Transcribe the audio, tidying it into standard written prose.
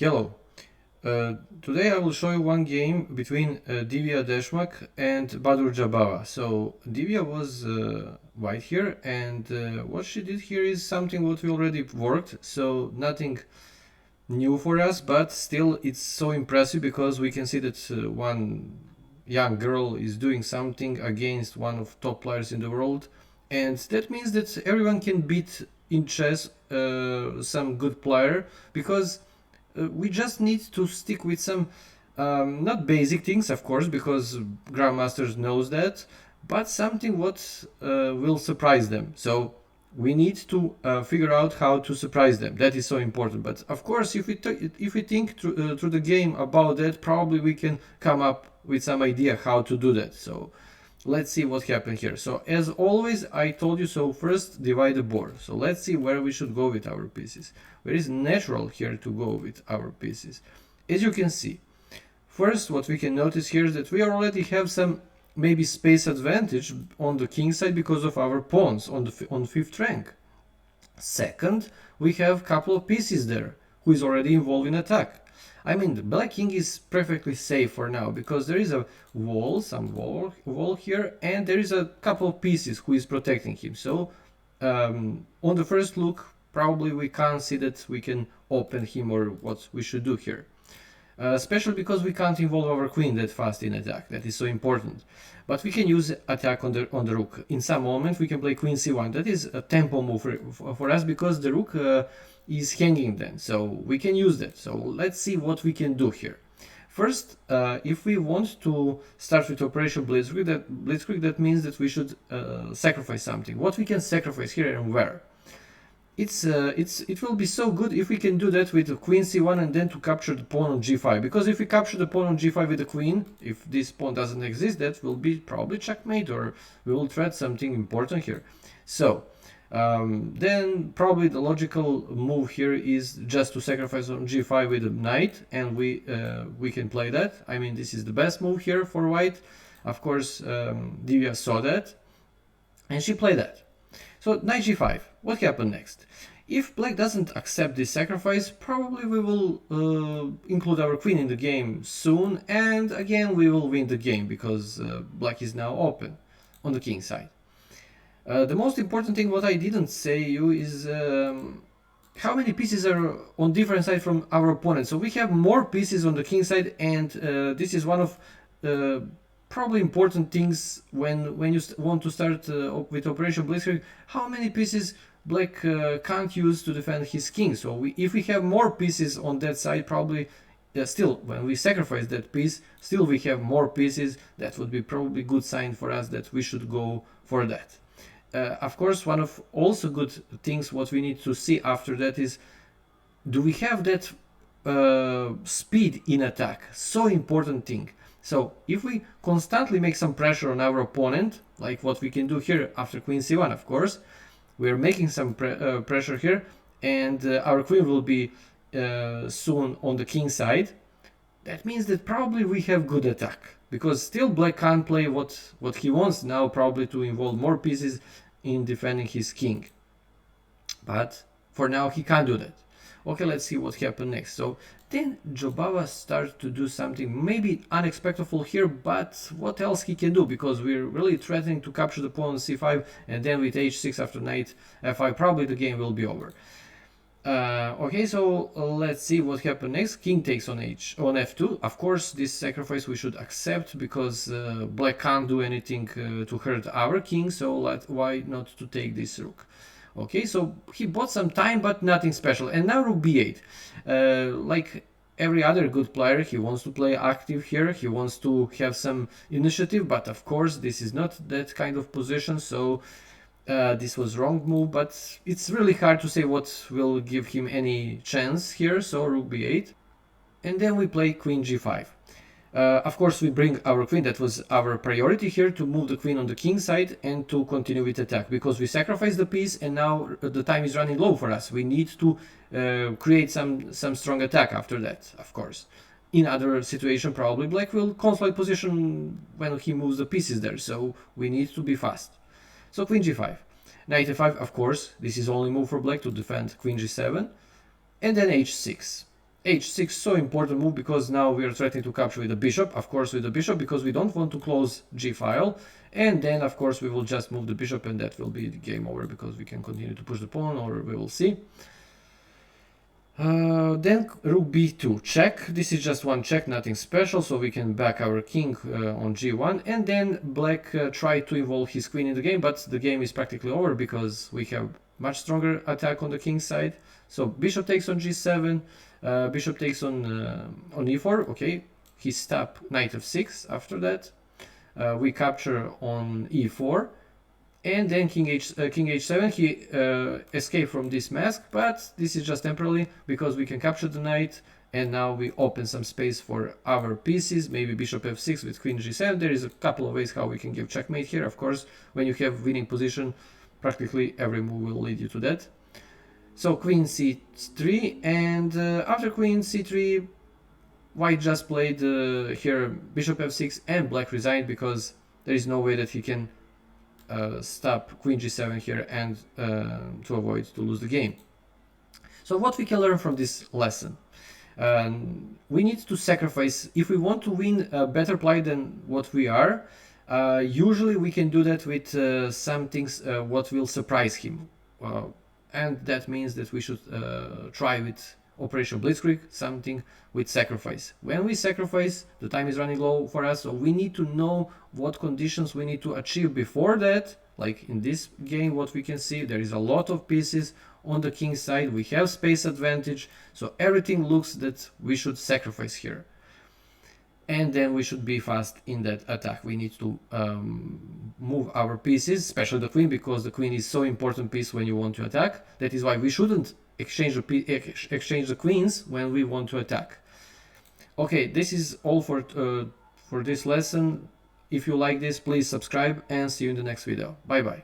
Hello. Today I will show you one game between Divya Deshmak and Badur Jabara. So Divya was white here, and what she did here is something what we already worked, so nothing new for us, but still it's so impressive because we can see that one young girl is doing something against one of top players in the world, and that means that everyone can beat in chess some good player because we just need to stick with some not basic things, of course, because grandmasters knows that, but something what will surprise them. So we need to figure out how to surprise them. That is so important. But of course, if we think through the game about that, probably we can come up with some idea how to do that. So let's see what happened here. So as always, I told you, so first divide the board. So let's see where we should go with our pieces. Where is natural here to go with our pieces? As you can see, first what we can notice here is that we already have some maybe space advantage on the king side because of our pawns on the on fifth rank. Second, we have a couple of pieces there who is already involved in attack. I mean, the black king is perfectly safe for now because there is a wall, some wall here, and there is a couple of pieces who is protecting him. So on the first look, probably we can't see that we can open him or what we should do here. Especially because we can't involve our queen that fast in attack. That is so important. But we can use attack on the rook. In some moment we can play queen c1. That is a tempo move for us because the rook is hanging then. So we can use that. So let's see what we can do here. First, if we want to start with Operation Blitzkrieg, that means that we should sacrifice something. What we can sacrifice here and where? It will be so good if we can do that with the queen c1 and then to capture the pawn on g5, because if we capture the pawn on g5 with the queen, if this pawn doesn't exist, that will be probably checkmate, or we will threat something important here. So then probably the logical move here is just to sacrifice on g5 with a knight, and we can play that. I mean, this is the best move here for white. Of course, Divya saw that and she played that. So knight g5, what happened next? If black doesn't accept this sacrifice, probably we will include our queen in the game soon, and again we will win the game because black is now open on the king side. The most important thing what I didn't say you is how many pieces are on different side from our opponent. So we have more pieces on the king side, and this is one of probably important things when you want to start with Operation Blitzkrieg. How many pieces black can't use to defend his king? So if we have more pieces on that side, probably still when we sacrifice that piece, still we have more pieces. That would be probably good sign for us that we should go for that. Of course, one of also good things what we need to see after that is, do we have that speed in attack? So important thing. So if we constantly make some pressure on our opponent, like what we can do here after queen c1, of course, we are making some pressure here, and our queen will be soon on the king side. That means that probably we have good attack, because still black can't play what he wants now, probably to involve more pieces in defending his king. But for now he can't do that. Okay, let's see what happened next. So then Jobava starts to do something maybe unexpected here, but what else he can do? Because we're really threatening to capture the pawn on c5, and then with h6 after knight f5, probably the game will be over. Okay, so let's see what happened next. King takes on f2. Of course, this sacrifice we should accept because black can't do anything to hurt our king, so why not to take this rook? Okay, so he bought some time, but nothing special. And now rook b8. Like every other good player, he wants to play active here. He wants to have some initiative, but of course this is not that kind of position, so this was wrong move, but it's really hard to say what will give him any chance here. So rook b8, and then we play queen g5. Of course, we bring our queen. That was our priority here, to move the queen on the king side and to continue with attack, because we sacrificed the piece and now the time is running low for us. We need to create some strong attack after that, of course. In other situation, probably black will consolidate position when he moves the pieces there, so we need to be fast. So queen g5, knight f5, of course, this is only move for black to defend queen g7, and then h6. h6, so important move because now we are threatening to capture with the bishop, of course with the bishop, because we don't want to close g file. And then of course we will just move the bishop, and that will be the game over because we can continue to push the pawn, or we will see. Then rook b2 check. This is just one check, nothing special, so we can back our king on g1. And then black tried to involve his queen in the game, but the game is practically over because we have much stronger attack on the king side. So bishop takes on g7, bishop takes on e4. Okay, he stopped knight f6 after that. We capture on e4. And then king h7, he escaped from this mask, but this is just temporarily because we can capture the knight, and now we open some space for our pieces, maybe bishop f6 with queen g7. There is a couple of ways how we can give checkmate here. Of course, when you have winning position, practically every move will lead you to that. So queen c3, and after queen c3, white just played here bishop f6, and black resigned because there is no way that he can stop queen g7 here and to avoid to lose the game. So what we can learn from this lesson? We need to sacrifice if we want to win a better play than what we are. Usually we can do that with some things what will surprise him, and that means that we should try with Operation Blitzkrieg, something with sacrifice. When we sacrifice, the time is running low for us, so we need to know what conditions we need to achieve before that. Like in this game, what we can see, there is a lot of pieces on the king side, we have space advantage, so everything looks that we should sacrifice here. And then we should be fast in that attack. We need to move our pieces, especially the queen, because the queen is so important piece when you want to attack. That is why we shouldn't exchange the queens when we want to attack. Okay, this is all for this lesson. If you like this, please subscribe, and see you in the next video. Bye bye.